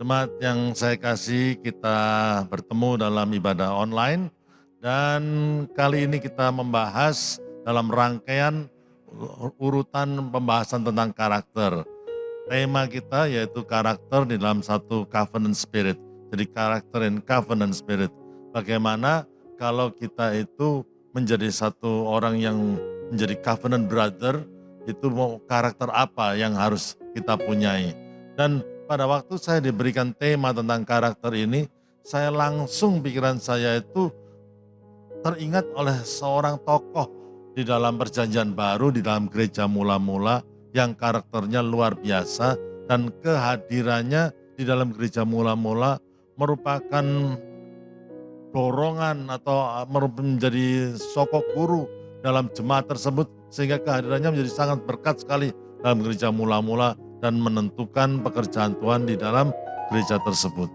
Jemaat yang saya kasih, kita bertemu dalam ibadah online dan kali ini kita membahas dalam rangkaian urutan pembahasan tentang karakter. Tema kita yaitu karakter di dalam satu covenant spirit. Jadi karakter and covenant spirit. Bagaimana kalau kita itu menjadi satu orang yang menjadi covenant brother, itu mau karakter apa yang harus kita punyai. Dan pada waktu saya diberikan tema tentang karakter ini, saya langsung pikiran saya itu teringat oleh seorang tokoh di dalam perjanjian baru, di dalam gereja mula-mula yang karakternya luar biasa dan kehadirannya di dalam gereja mula-mula merupakan dorongan atau menjadi sokok guru dalam jemaat tersebut sehingga kehadirannya menjadi sangat berkat sekali dalam gereja mula-mula dan menentukan pekerjaan Tuhan di dalam gereja tersebut.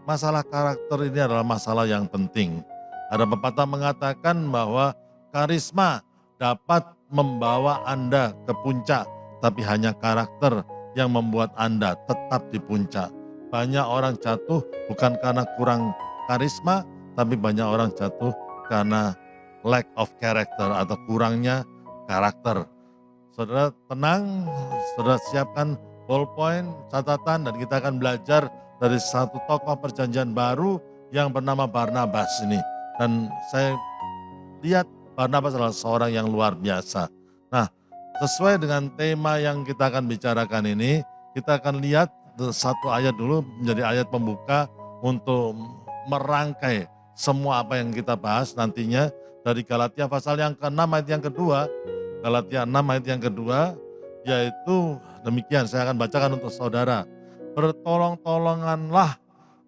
Masalah karakter ini adalah masalah yang penting. Ada pepatah mengatakan bahwa karisma dapat membawa Anda ke puncak, tapi hanya karakter yang membuat Anda tetap di puncak. Banyak orang jatuh bukan karena kurang karisma, tapi banyak orang jatuh karena lack of character atau kurangnya karakter. Saudara tenang, saudara siapkan ballpoint, catatan, dan kita akan belajar dari satu tokoh perjanjian baru yang bernama Barnabas ini. Dan saya lihat Barnabas adalah seorang yang luar biasa. Nah, sesuai dengan tema yang kita akan bicarakan ini, kita akan lihat satu ayat dulu menjadi ayat pembuka untuk merangkai semua apa yang kita bahas nantinya dari Galatia pasal yang ke-6 ayat yang kedua. Galatia 6 ayat yang kedua, yaitu demikian, saya akan bacakan untuk saudara. Bertolong-tolonganlah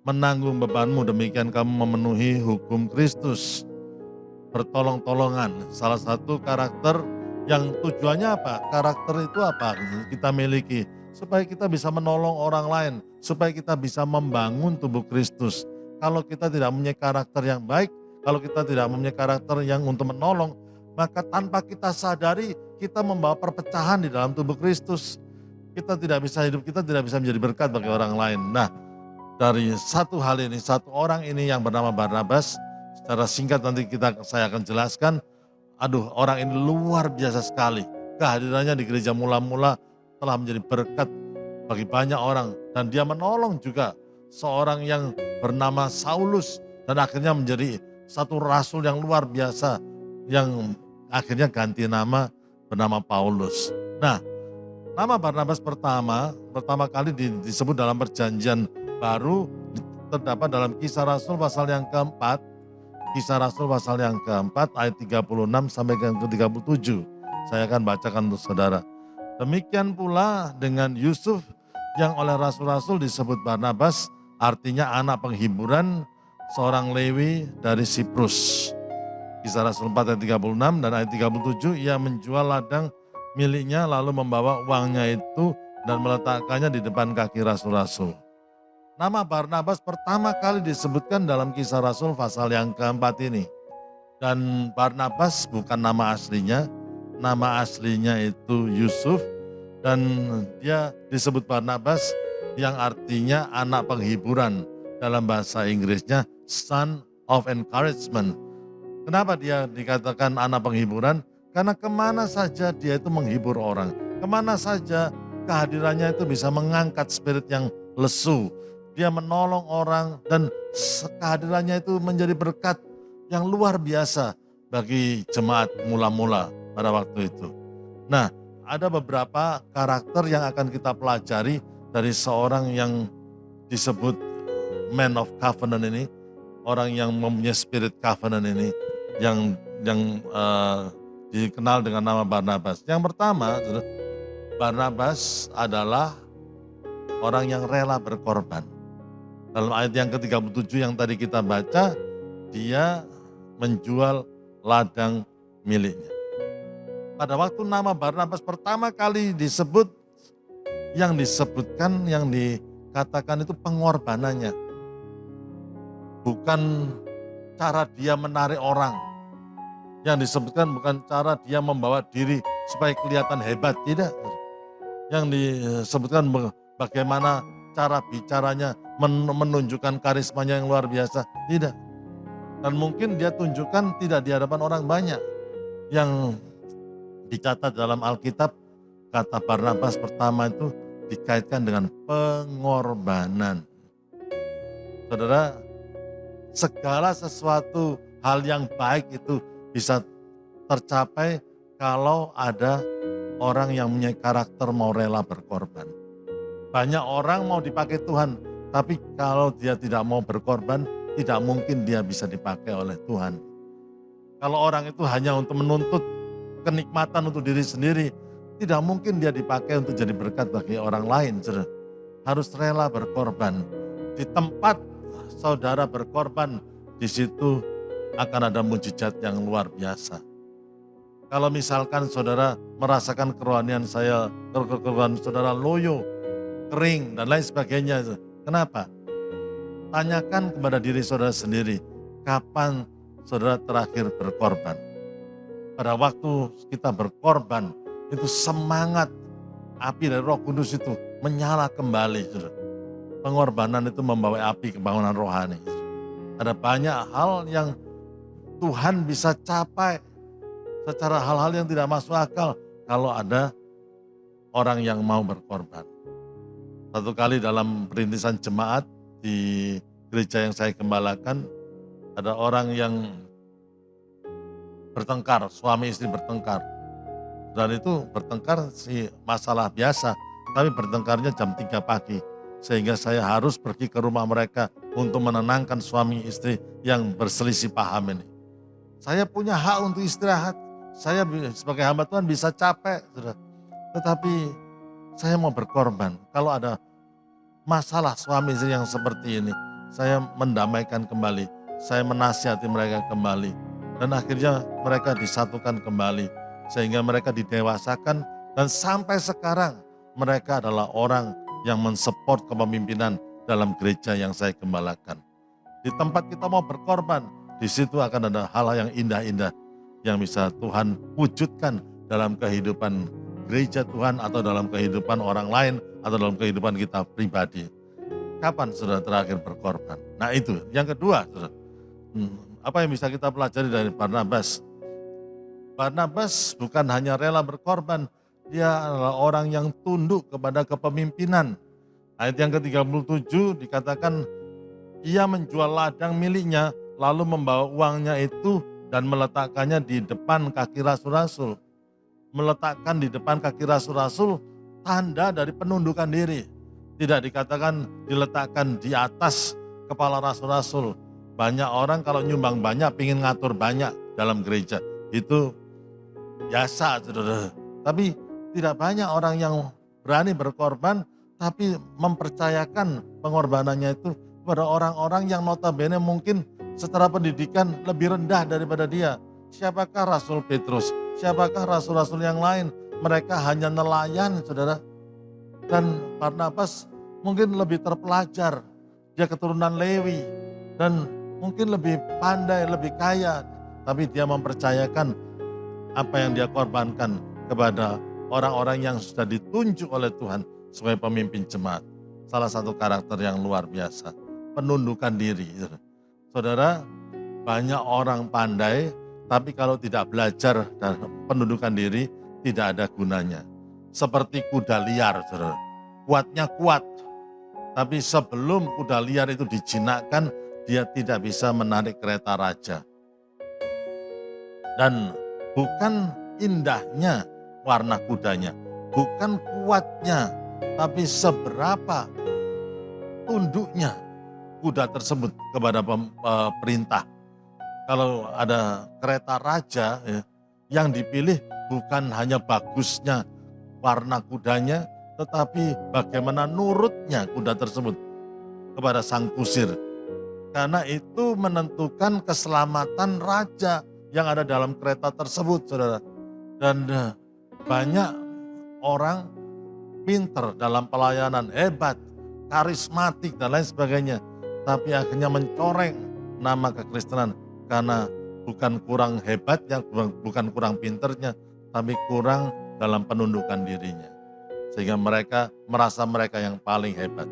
menanggung bebanmu, demikian kamu memenuhi hukum Kristus. Bertolong-tolongan, salah satu karakter yang tujuannya apa? Karakter itu apa? Kita miliki, supaya kita bisa menolong orang lain, supaya kita bisa membangun tubuh Kristus. Kalau kita tidak mempunyai karakter yang baik, kalau kita tidak mempunyai karakter yang untuk menolong, maka tanpa kita sadari kita membawa perpecahan di dalam tubuh Kristus. Kita tidak bisa hidup, kita tidak bisa menjadi berkat bagi orang lain. Nah, dari satu hal ini, satu orang ini yang bernama Barnabas, secara singkat nanti saya akan jelaskan. Aduh, orang ini luar biasa sekali. Kehadirannya di gereja mula-mula telah menjadi berkat bagi banyak orang. Dan dia menolong juga seorang yang bernama Saulus. Dan akhirnya menjadi satu rasul yang luar biasa. Yang akhirnya ganti nama bernama Paulus. Nah, nama Barnabas pertama kali disebut dalam perjanjian baru terdapat dalam Kisah Rasul pasal yang keempat. Kisah Rasul pasal yang keempat ayat 36 sampai ke 37. Saya akan bacakan untuk saudara. Demikian pula dengan Yusuf yang oleh rasul-rasul disebut Barnabas, artinya anak penghiburan, seorang Lewi dari Siprus. Kisah Rasul 4 ayat 36 dan ayat 37, ia menjual ladang miliknya lalu membawa uangnya itu dan meletakkannya di depan kaki rasul-rasul. Nama Barnabas pertama kali disebutkan dalam Kisah Rasul pasal yang keempat ini. Dan Barnabas bukan nama aslinya itu Yusuf, dan dia disebut Barnabas yang artinya anak penghiburan, dalam bahasa Inggrisnya son of encouragement. Kenapa dia dikatakan anak penghiburan? Karena kemana saja dia itu menghibur orang, kemana saja kehadirannya itu bisa mengangkat spirit yang lesu. Dia menolong orang dan kehadirannya itu menjadi berkat yang luar biasa bagi jemaat mula-mula pada waktu itu. Nah, ada beberapa karakter yang akan kita pelajari dari seorang yang disebut man of covenant ini, orang yang mempunyai spirit covenant ini, yang dikenal dengan nama Barnabas. Yang pertama, Barnabas adalah orang yang rela berkorban. Dalam ayat yang ke-37 yang tadi kita baca, dia menjual ladang miliknya. Pada waktu nama Barnabas pertama kali disebut, yang disebutkan, yang dikatakan itu pengorbanannya. Bukan cara dia menarik orang. Yang disebutkan bukan cara dia membawa diri supaya kelihatan hebat, tidak. Yang disebutkan bagaimana cara bicaranya menunjukkan karismanya yang luar biasa. Tidak. Dan mungkin dia tunjukkan tidak di hadapan orang banyak. Yang dicatat dalam Alkitab, kata Barnabas pertama itu dikaitkan dengan pengorbanan. Saudara, segala sesuatu hal yang baik itu bisa tercapai kalau ada orang yang punya karakter mau rela berkorban. Banyak orang mau dipakai Tuhan, tapi kalau dia tidak mau berkorban, tidak mungkin dia bisa dipakai oleh Tuhan. Kalau orang itu hanya untuk menuntut kenikmatan untuk diri sendiri, tidak mungkin dia dipakai untuk jadi berkat bagi orang lain. Saudara. Harus rela berkorban. Di tempat saudara berkorban, di situ akan ada mujizat yang luar biasa. Kalau misalkan saudara merasakan kerohanian kerohanian saudara loyo, kering, dan lain sebagainya. Kenapa? Tanyakan kepada diri saudara sendiri, kapan saudara terakhir berkorban? Pada waktu kita berkorban, itu semangat api dari Roh Kudus itu menyala kembali. Saudara. Pengorbanan itu membawa api kebangunan rohani. Ada banyak hal yang Tuhan bisa capai secara hal-hal yang tidak masuk akal kalau ada orang yang mau berkorban. Satu kali dalam perintisan jemaat di gereja yang saya gembalakan, ada orang yang bertengkar, suami istri bertengkar. Dan itu bertengkar sih masalah biasa, tapi bertengkarnya jam 3 pagi. Sehingga saya harus pergi ke rumah mereka untuk menenangkan suami istri yang berselisih paham ini. Saya punya hak untuk istirahat, saya sebagai hamba Tuhan bisa capek, saudara. Tetapi saya mau berkorban. Kalau ada masalah suami istri yang seperti ini, saya mendamaikan kembali, saya menasihati mereka kembali. Dan akhirnya mereka disatukan kembali, sehingga mereka didewasakan dan sampai sekarang mereka adalah orang yang mensupport kepemimpinan dalam gereja yang saya gembalakan. Di tempat kita mau berkorban, di situ akan ada hal yang indah-indah yang bisa Tuhan wujudkan dalam kehidupan gereja Tuhan atau dalam kehidupan orang lain atau dalam kehidupan kita pribadi. Kapan saudara terakhir berkorban? Nah itu, yang kedua saudara. Apa yang bisa kita pelajari dari Barnabas? Barnabas bukan hanya rela berkorban, dia adalah orang yang tunduk kepada kepemimpinan. Ayat yang ke-37 dikatakan, ia menjual ladang miliknya, lalu membawa uangnya itu dan meletakkannya di depan kaki rasul-rasul. Meletakkan di depan kaki rasul-rasul, tanda dari penundukan diri. Tidak dikatakan diletakkan di atas kepala rasul-rasul. Banyak orang kalau nyumbang banyak, pingin ngatur banyak dalam gereja. Itu biasa, saudara. Tapi tidak banyak orang yang berani berkorban, tapi mempercayakan pengorbanannya itu kepada orang-orang yang notabene mungkin secara pendidikan lebih rendah daripada dia. Siapakah Rasul Petrus? Siapakah rasul-rasul yang lain? Mereka hanya nelayan, saudara. Dan Barnabas mungkin lebih terpelajar. Dia keturunan Lewi dan mungkin lebih pandai, lebih kaya. Tapi dia mempercayakan apa yang dia korbankan kepada orang-orang yang sudah ditunjuk oleh Tuhan sebagai pemimpin jemaat. Salah satu karakter yang luar biasa. Penundukan diri. Saudara, banyak orang pandai, tapi kalau tidak belajar dan penundukan diri, tidak ada gunanya. Seperti kuda liar, saudara. Kuatnya kuat, tapi sebelum kuda liar itu dijinakkan, dia tidak bisa menarik kereta raja. Dan bukan indahnya warna kudanya, bukan kuatnya, tapi seberapa tunduknya kuda tersebut kepada perintah. Kalau ada kereta raja ya, yang dipilih bukan hanya bagusnya warna kudanya, tetapi bagaimana nurutnya kuda tersebut kepada sang kusir. Karena itu menentukan keselamatan raja yang ada dalam kereta tersebut, saudara. Dan banyak orang pinter dalam pelayanan, hebat, karismatik dan lain sebagainya. Tapi akhirnya mencoreng nama kekristenan karena bukan kurang hebatnya, bukan kurang pinternya, tapi kurang dalam penundukan dirinya. Sehingga mereka merasa mereka yang paling hebat.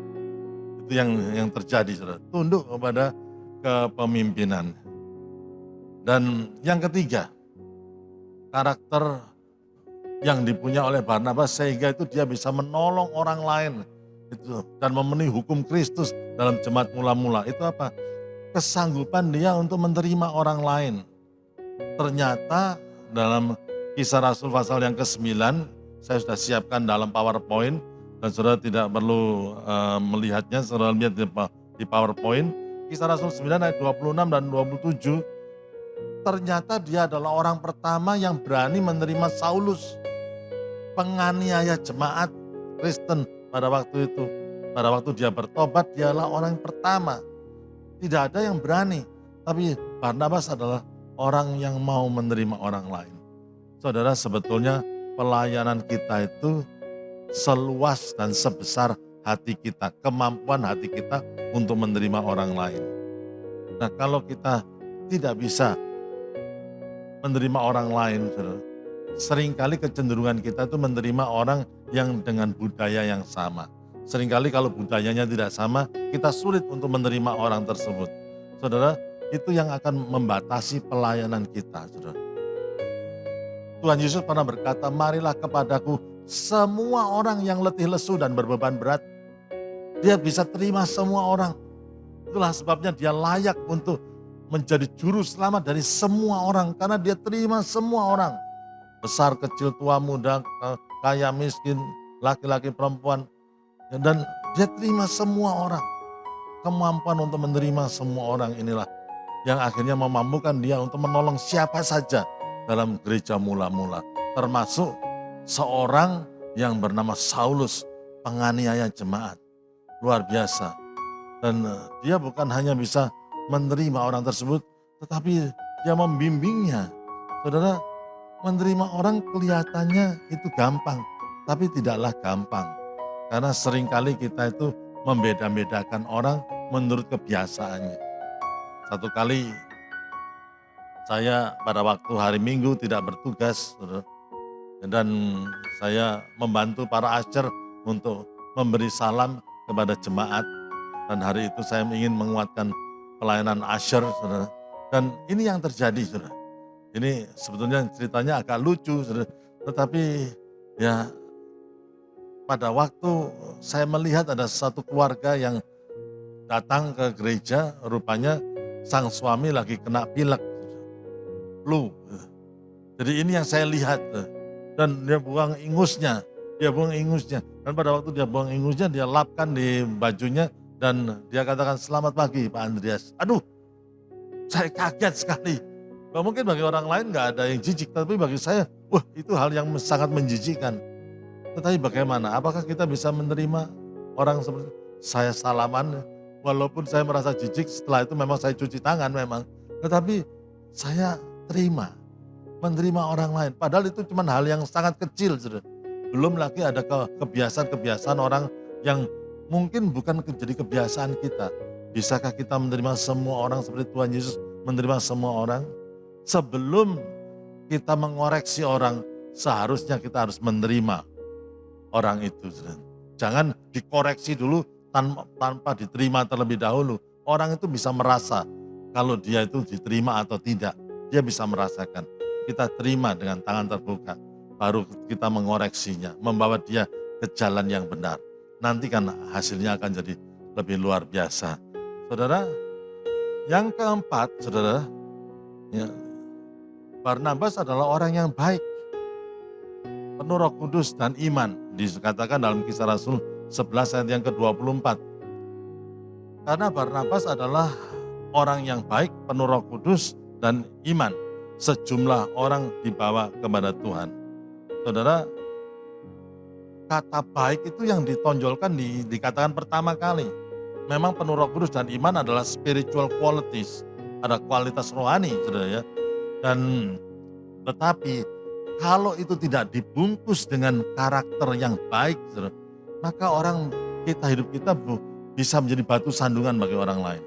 Itu yang terjadi, saudara. Tunduk kepada kepemimpinan. Dan yang ketiga, karakter yang dipunya oleh Barnabas sehingga itu dia bisa menolong orang lain itu dan memenuhi hukum Kristus dalam jemaat mula-mula. Itu apa? Kesanggupan dia untuk menerima orang lain. Ternyata dalam Kisah Rasul pasal yang ke-9, saya sudah siapkan dalam PowerPoint dan saudara tidak perlu melihatnya, saudara lihat di PowerPoint. Kisah Rasul 9 ayat 26 dan 27, ternyata dia adalah orang pertama yang berani menerima Saulus, penganiaya jemaat Kristen pada waktu itu. Pada waktu dia bertobat, dialah orang yang pertama. Tidak ada yang berani, tapi Barnabas adalah orang yang mau menerima orang lain. Saudara, sebetulnya pelayanan kita itu seluas dan sebesar hati kita, kemampuan hati kita untuk menerima orang lain. Nah, kalau kita tidak bisa menerima orang lain, saudara, seringkali kecenderungan kita itu menerima orang yang dengan budaya yang sama. Seringkali kalau budayanya tidak sama, kita sulit untuk menerima orang tersebut. Saudara, itu yang akan membatasi pelayanan kita, saudara. Tuhan Yesus pernah berkata, marilah kepadaku semua orang yang letih lesu dan berbeban berat. Dia bisa terima semua orang. Itulah sebabnya dia layak untuk menjadi juru selamat dari semua orang. Karena dia terima semua orang. Besar, kecil, tua, muda, kaya, miskin, laki-laki, perempuan. Dan dia terima semua orang. Kemampuan untuk menerima semua orang inilah yang akhirnya memampukan dia untuk menolong siapa saja dalam gereja mula-mula. Termasuk seorang yang bernama Saulus, penganiaya jemaat. Luar biasa. Dan dia bukan hanya bisa menerima orang tersebut, tetapi dia membimbingnya. Saudara, menerima orang kelihatannya itu gampang, tapi tidaklah gampang. Karena seringkali kita itu membeda-bedakan orang menurut kebiasaannya. Satu kali saya pada waktu hari Minggu tidak bertugas, saudara, dan saya membantu para usher untuk memberi salam kepada jemaat. Dan hari itu saya ingin menguatkan pelayanan usher, saudara. Dan ini yang terjadi, saudara. Ini sebetulnya ceritanya agak lucu, saudara. Tetapi ya pada waktu saya melihat ada satu keluarga yang datang ke gereja, rupanya sang suami lagi kena pilek, flu. Jadi ini yang saya lihat. Dan dia buang ingusnya. Dan pada waktu dia buang ingusnya, dia lapkan di bajunya dan dia katakan, selamat pagi Pak Andreas. Aduh, saya kaget sekali. Mungkin bagi orang lain gak ada yang jijik, tapi bagi saya, wah itu hal yang sangat menjijikkan. Tetapi bagaimana? Apakah kita bisa menerima orang seperti saya salaman, walaupun saya merasa jijik, setelah itu memang saya cuci tangan memang. Tetapi saya terima, menerima orang lain. Padahal itu cuma hal yang sangat kecil, saudara. Belum lagi ada kebiasaan-kebiasaan orang yang mungkin bukan jadi kebiasaan kita. Bisakah kita menerima semua orang seperti Tuhan Yesus menerima semua orang? Sebelum kita mengoreksi orang, seharusnya kita harus menerima orang itu. Jangan dikoreksi dulu tanpa diterima terlebih dahulu. Orang itu bisa merasa kalau dia itu diterima atau tidak. Dia bisa merasakan. Kita terima dengan tangan terbuka. Baru kita mengoreksinya, membawa dia ke jalan yang benar. Nanti kan hasilnya akan jadi lebih luar biasa. Saudara, yang keempat, saudara, ya, Barnabas adalah orang yang baik, penuh Roh Kudus dan iman. Dikatakan dalam Kisah Rasul 11 ayat yang ke-24. Karena Barnabas adalah orang yang baik, penuh Roh Kudus dan iman. Sejumlah orang dibawa kepada Tuhan. Saudara, kata baik itu yang ditonjolkan dikatakan pertama kali. Memang penuh Roh Kudus dan iman adalah spiritual qualities. Ada kualitas rohani, saudara ya. Dan tetapi kalau itu tidak dibungkus dengan karakter yang baik, saudara, maka hidup kita bisa menjadi batu sandungan bagi orang lain.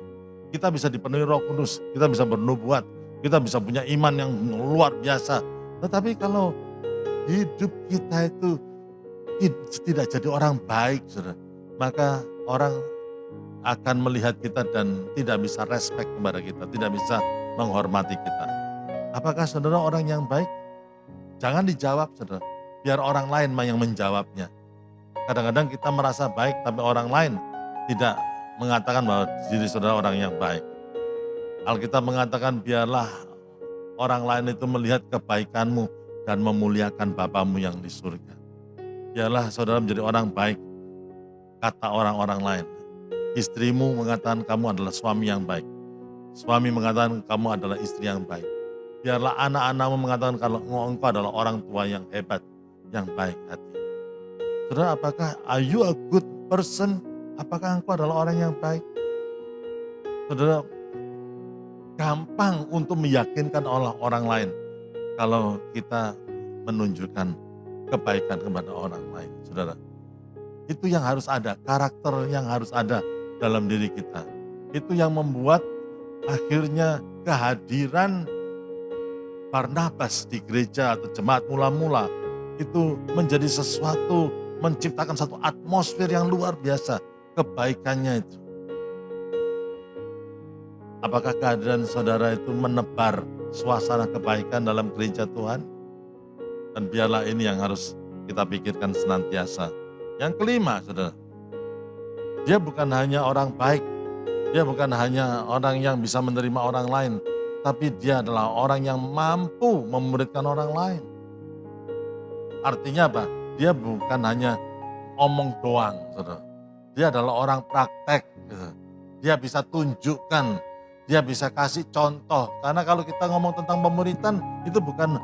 Kita bisa dipenuhi Roh Kudus, kita bisa bernubuat, kita bisa punya iman yang luar biasa. Tetapi kalau hidup kita itu tidak jadi orang baik, saudara, maka orang akan melihat kita dan tidak bisa respect kepada kita, tidak bisa menghormati kita. Apakah saudara orang yang baik? Jangan dijawab saudara, biar orang lain yang menjawabnya. Kadang-kadang kita merasa baik tapi orang lain tidak mengatakan bahwa diri saudara orang yang baik. Alkitab mengatakan biarlah orang lain itu melihat kebaikanmu dan memuliakan Bapamu yang di surga. Biarlah saudara menjadi orang baik, kata orang-orang lain. Istrimu mengatakan kamu adalah suami yang baik. Suami mengatakan kamu adalah istri yang baik. Biarlah anak-anakmu mengatakan kalau engkau adalah orang tua yang hebat, yang baik hati. Saudara, apakah are you a good person? Apakah engkau adalah orang yang baik? Saudara, gampang untuk meyakinkan orang lain kalau kita menunjukkan kebaikan kepada orang lain, saudara. Itu yang harus ada, karakter yang harus ada dalam diri kita. Itu yang membuat akhirnya kehadiran Barnabas di gereja atau jemaat mula-mula itu menjadi sesuatu, menciptakan satu atmosfer yang luar biasa, kebaikannya itu. Apakah kehadiran saudara itu menebar suasana kebaikan dalam gereja Tuhan? Dan biarlah ini yang harus kita pikirkan senantiasa. Yang kelima, saudara, dia bukan hanya orang baik, dia bukan hanya orang yang bisa menerima orang lain, tapi dia adalah orang yang mampu memuridkan orang lain. Artinya apa? Dia bukan hanya omong doang, saudara. Dia adalah orang praktek. Gitu. Dia bisa tunjukkan, dia bisa kasih contoh. Karena kalau kita ngomong tentang pemuritan, itu bukan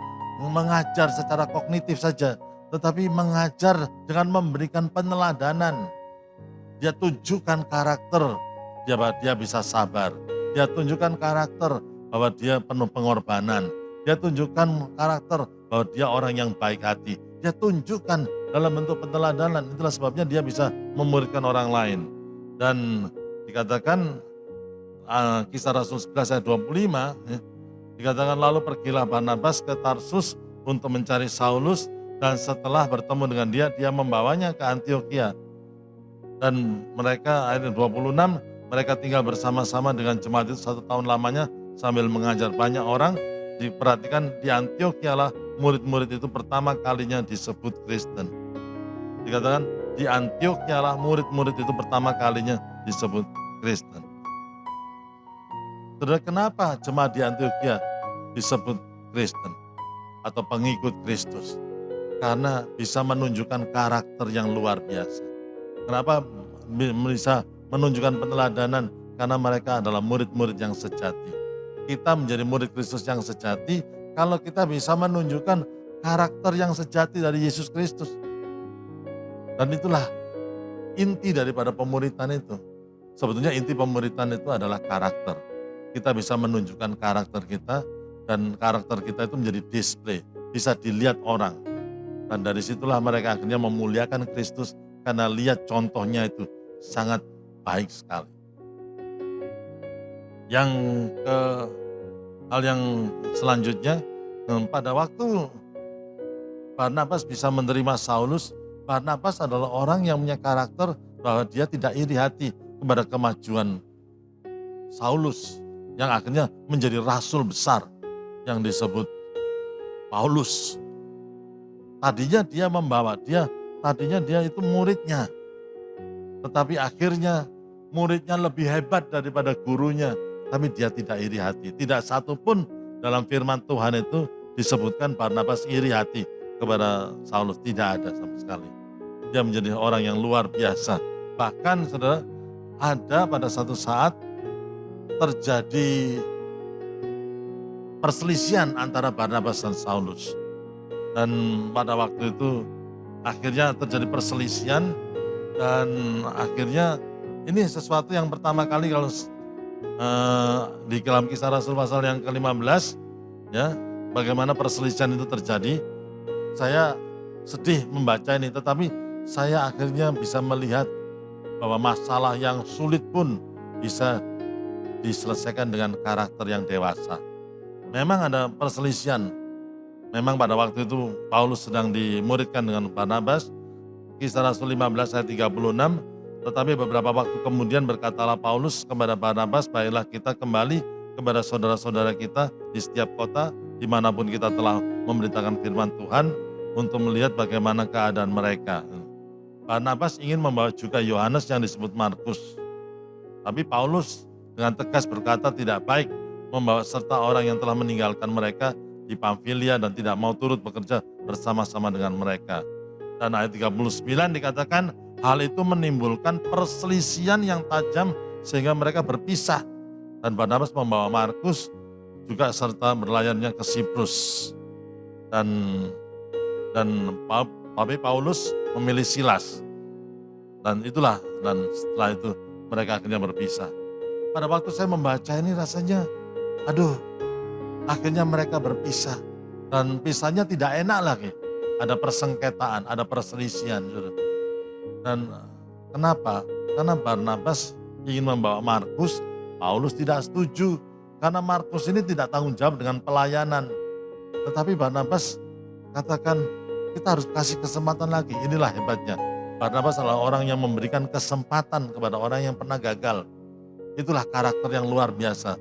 mengajar secara kognitif saja, tetapi mengajar dengan memberikan peneladanan. Dia tunjukkan karakter, dia bisa sabar. Dia tunjukkan karakter bahwa dia penuh pengorbanan. Dia tunjukkan karakter bahwa dia orang yang baik hati. Dia tunjukkan dalam bentuk peneladanan. Itulah sebabnya dia bisa memuridkan orang lain. Dan dikatakan Kisah Rasul 11 ayat 25, ya, dikatakan lalu pergilah Barnabas ke Tarsus untuk mencari Saulus, dan setelah bertemu dengan dia, dia membawanya ke Antiokhia. Dan mereka, ayat 26, mereka tinggal bersama-sama dengan jemaat itu 1 tahun lamanya sambil mengajar banyak orang. Diperhatikan di Antiokhia lah murid-murid itu pertama kalinya disebut Kristen. Dikatakan di Antiokhia lah murid-murid itu pertama kalinya disebut Kristen. Saudara, kenapa jemaat di Antiokhia disebut Kristen atau pengikut Kristus? Karena bisa menunjukkan karakter yang luar biasa. Kenapa bisa menunjukkan peneladanan? Karena mereka adalah murid-murid yang sejati. Kita menjadi murid Kristus yang sejati kalau kita bisa menunjukkan karakter yang sejati dari Yesus Kristus. Dan itulah inti daripada pemuritan itu. Sebetulnya inti pemuritan itu adalah karakter. Kita bisa menunjukkan karakter kita dan karakter kita itu menjadi display, bisa dilihat orang. Dan dari situlah mereka akhirnya memuliakan Kristus karena lihat contohnya itu sangat baik sekali. Yang ke hal yang selanjutnya, pada waktu Barnabas bisa menerima Saulus, Barnabas adalah orang yang punya karakter bahwa dia tidak iri hati kepada kemajuan Saulus yang akhirnya menjadi rasul besar yang disebut Paulus. Tadinya dia itu muridnya. Tetapi akhirnya muridnya lebih hebat daripada gurunya. Tapi dia tidak iri hati. Tidak satu pun dalam firman Tuhan itu disebutkan Barnabas iri hati kepada Saulus. Tidak ada sama sekali. Dia menjadi orang yang luar biasa. Bahkan saudara, ada pada satu saat terjadi perselisihan antara Barnabas dan Saulus. Dan pada waktu itu akhirnya terjadi perselisihan dan akhirnya ini sesuatu yang pertama kali kalau di dalam Kisah Rasul pasal yang ke-15 ya, bagaimana perselisihan itu terjadi. Saya sedih membaca ini, tetapi saya akhirnya bisa melihat bahwa masalah yang sulit pun bisa diselesaikan dengan karakter yang dewasa. Memang ada perselisihan. Memang pada waktu itu Paulus sedang dimuridkan dengan Barnabas. Kisah Rasul 15 ayat 36, Tetapi beberapa waktu kemudian berkatalah Paulus kepada Barnabas, baiklah kita kembali kepada saudara-saudara kita di setiap kota, dimanapun kita telah memberitakan firman Tuhan, untuk melihat bagaimana keadaan mereka. Barnabas ingin membawa juga Yohanes yang disebut Markus. Tapi Paulus dengan tegas berkata tidak baik membawa serta orang yang telah meninggalkan mereka di Pamfilia dan tidak mau turut bekerja bersama-sama dengan mereka. Dan ayat 39 dikatakan hal itu menimbulkan perselisihan yang tajam sehingga mereka berpisah. Dan Barnabas membawa Markus juga serta berlayarnya ke Siprus. Dan tapi Paulus memilih Silas. Dan setelah itu mereka akhirnya berpisah. Pada waktu saya membaca ini rasanya, aduh, akhirnya mereka berpisah. Dan pisahnya tidak enak lagi. Ada persengketaan, ada perselisihan. Dan kenapa? Karena Barnabas ingin membawa Markus, Paulus tidak setuju. Karena Markus ini tidak tanggung jawab dengan pelayanan. Tetapi Barnabas katakan, kita harus kasih kesempatan lagi. Inilah hebatnya. Barnabas adalah orang yang memberikan kesempatan kepada orang yang pernah gagal. Itulah karakter yang luar biasa.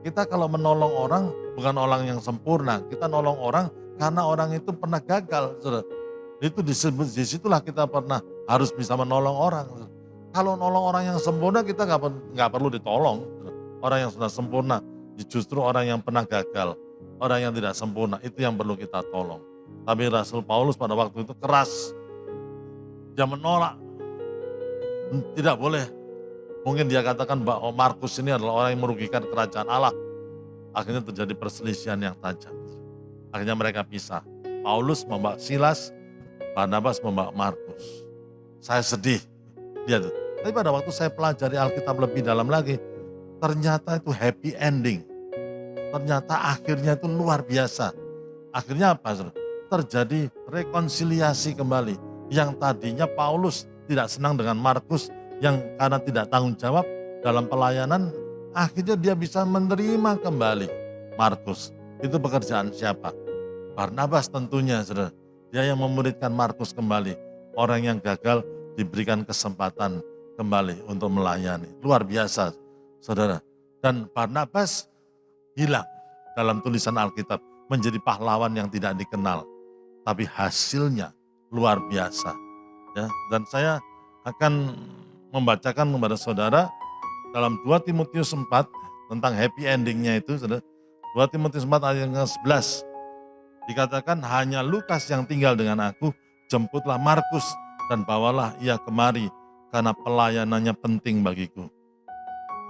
Kita kalau menolong orang, bukan orang yang sempurna. Kita nolong orang karena orang itu pernah gagal. Itu disitulah kita pernah harus bisa menolong orang. Kalau nolong orang yang sempurna, kita nggak perlu ditolong. Orang yang sudah sempurna, justru orang yang pernah gagal. Orang yang tidak sempurna, itu yang perlu kita tolong. Tapi Rasul Paulus pada waktu itu keras. Dia menolak. Tidak boleh. Mungkin dia katakan bahwa Markus ini adalah orang yang merugikan kerajaan Allah. Akhirnya terjadi perselisihan yang tajam. Akhirnya mereka pisah. Paulus membawa Silas, Barnabas membawa Markus. Saya sedih. Lihat. Tapi pada waktu saya pelajari Alkitab lebih dalam lagi, ternyata itu happy ending. Ternyata akhirnya itu luar biasa. Akhirnya apa? Terjadi rekonsiliasi kembali. Yang tadinya Paulus tidak senang dengan Markus yang karena tidak tanggung jawab dalam pelayanan, akhirnya dia bisa menerima kembali Markus. Itu pekerjaan siapa? Barnabas tentunya, saudara. Dia yang memuridkan Markus kembali. Orang yang gagal diberikan kesempatan kembali untuk melayani. Luar biasa, saudara. Dan Barnabas hilang dalam tulisan Alkitab, menjadi pahlawan yang tidak dikenal. Tapi hasilnya luar biasa. Ya, dan saya akan membacakan kepada saudara dalam 2 Timotius 4 tentang happy endingnya itu, saudara. 2 Timotius 4 ayat yang ke-11 dikatakan, hanya Lukas yang tinggal dengan aku, jemputlah Markus dan bawalah ia kemari karena pelayanannya penting bagiku.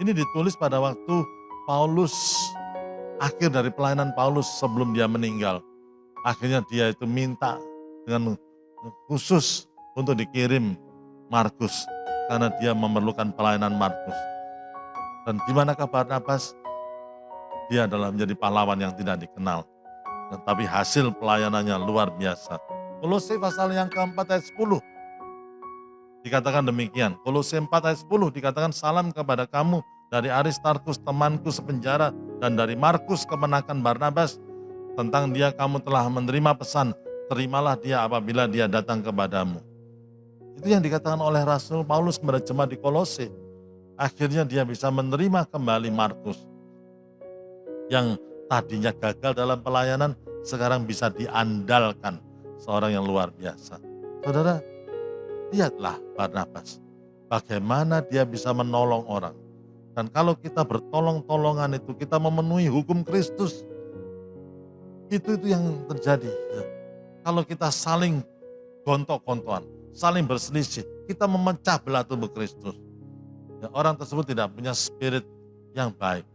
Ini ditulis pada waktu Paulus, akhir dari pelayanan Paulus sebelum dia meninggal. Akhirnya dia itu minta dengan khusus untuk dikirim Markus karena dia memerlukan pelayanan Markus. Dan di manakah Barnabas? Dia adalah menjadi pahlawan yang tidak dikenal. Tapi hasil pelayanannya luar biasa. Kolose pasal yang keempat ayat 10 dikatakan demikian. Kolose 4 ayat 10 dikatakan, salam kepada kamu dari Aristarkus temanku sepenjara dan dari Markus kemenakan Barnabas. Tentang dia kamu telah menerima pesan, terimalah dia apabila dia datang kepadamu. Itu yang dikatakan oleh Rasul Paulus kepada jemaat di Kolose. Akhirnya dia bisa menerima kembali Markus. Yang tadinya gagal dalam pelayanan, sekarang bisa diandalkan. Seorang yang luar biasa. Saudara, lihatlah Barnabas. Bagaimana dia bisa menolong orang. Dan kalau kita bertolong-tolongan itu, kita memenuhi hukum Kristus. Itu yang terjadi. Kalau kita saling gontok-gontokan, saling berselisih, kita memecah belah tubuh Kristus. Ya, orang tersebut tidak punya spirit yang baik.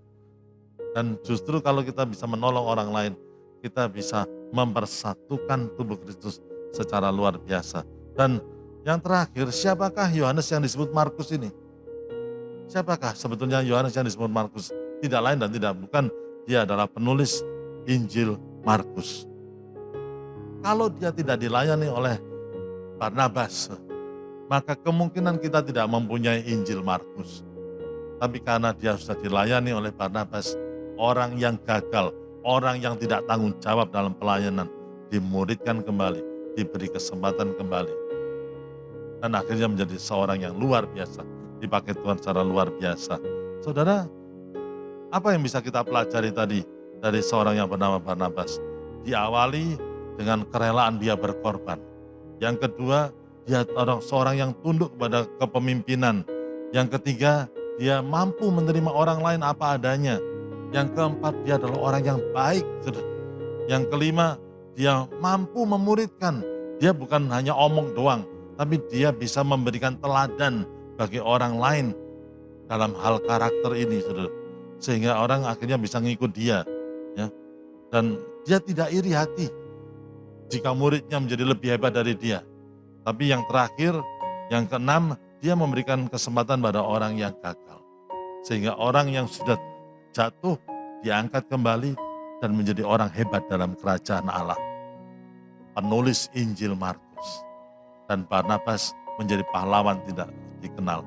Dan justru kalau kita bisa menolong orang lain, kita bisa mempersatukan tubuh Kristus secara luar biasa. Dan yang terakhir, siapakah Yohanes yang disebut Markus ini? Siapakah sebetulnya Yohanes yang disebut Markus? Tidak lain dan tidak bukan, dia adalah penulis Injil Markus. Kalau dia tidak dilayani oleh Barnabas, maka kemungkinan kita tidak mempunyai Injil Markus. Tapi karena dia sudah dilayani oleh Barnabas, orang yang gagal, orang yang tidak tanggung jawab dalam pelayanan, dimuridkan kembali, diberi kesempatan kembali. dan akhirnya menjadi seorang yang luar biasa, dipakai Tuhan secara luar biasa. Saudara, apa yang bisa kita pelajari tadi dari seorang yang bernama Barnabas? Diawali dengan kerelaan dia berkorban. Yang kedua, dia seorang yang tunduk kepada kepemimpinan. Yang ketiga, dia mampu menerima orang lain apa adanya. Yang keempat, dia adalah orang yang baik. Yang kelima, dia mampu memuridkan. Dia bukan hanya omong doang, tapi dia bisa memberikan teladan bagi orang lain dalam hal karakter ini, saudara. Sehingga orang akhirnya bisa ngikut dia. Ya. Dan dia tidak iri hati jika muridnya menjadi lebih hebat dari dia. Tapi yang terakhir, yang keenam, dia memberikan kesempatan pada orang yang gagal. Sehingga orang yang sudah jatuh, diangkat kembali dan menjadi orang hebat dalam kerajaan Allah. Penulis Injil Markus dan Barnabas menjadi pahlawan tidak dikenal.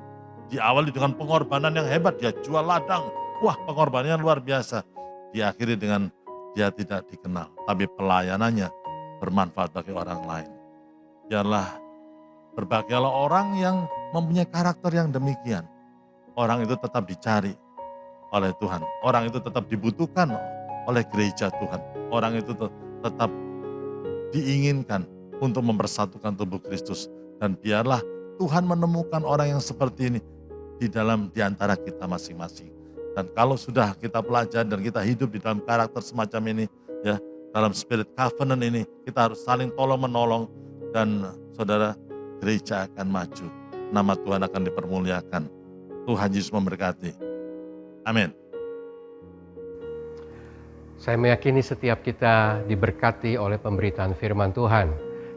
Diawali dengan pengorbanan yang hebat, dia jual ladang. Wah, pengorbanannya luar biasa. Diakhiri dengan dia tidak dikenal, tapi pelayanannya bermanfaat bagi orang lain. Berbahagialah orang yang mempunyai karakter yang demikian. Orang itu tetap dicari oleh Tuhan. Orang itu tetap dibutuhkan oleh gereja Tuhan. Orang itu tetap diinginkan untuk mempersatukan tubuh Kristus. Dan biarlah Tuhan menemukan orang yang seperti ini di antara kita masing-masing. Dan kalau sudah kita pelajari dan kita hidup di dalam karakter semacam ini, ya, dalam spirit covenant ini, kita harus saling tolong-menolong dan saudara, gereja akan maju. Nama Tuhan akan dipermuliakan. Tuhan Yesus memberkati. Amin. Saya meyakini setiap kita diberkati oleh pemberitaan firman Tuhan.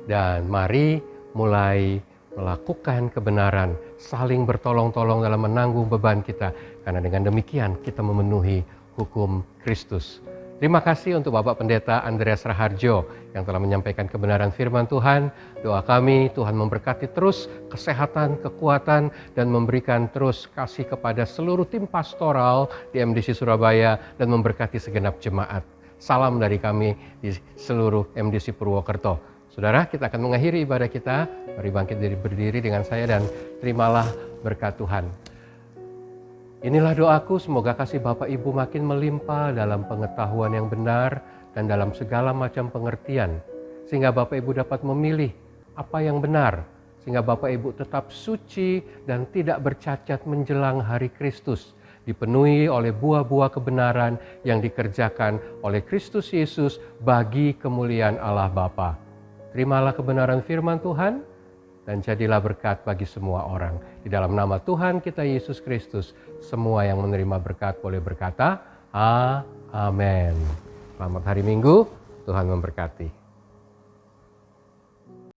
Dan mari mulai melakukan kebenaran, saling bertolong-tolong dalam menanggung beban kita. Karena dengan demikian kita memenuhi hukum Kristus. Terima kasih untuk Bapak Pendeta Andreas Raharjo yang telah menyampaikan kebenaran firman Tuhan. Doa kami, Tuhan memberkati terus kesehatan, kekuatan, dan memberikan terus kasih kepada seluruh tim pastoral di MDC Surabaya dan memberkati segenap jemaat. Salam dari kami di seluruh MDC Purwokerto. Saudara, kita akan mengakhiri ibadah kita. Mari bangkit berdiri dengan saya dan terimalah berkat Tuhan. Inilah doaku, semoga kasih Bapak Ibu makin melimpah dalam pengetahuan yang benar dan dalam segala macam pengertian. Sehingga Bapak Ibu dapat memilih apa yang benar. Sehingga Bapak Ibu tetap suci dan tidak bercacat menjelang hari Kristus. Dipenuhi oleh buah-buah kebenaran yang dikerjakan oleh Kristus Yesus bagi kemuliaan Allah Bapa. Terimalah kebenaran firman Tuhan. Dan jadilah berkat bagi semua orang. Di dalam nama Tuhan kita Yesus Kristus, semua yang menerima berkat boleh berkata, Amin. Selamat hari Minggu, Tuhan memberkati.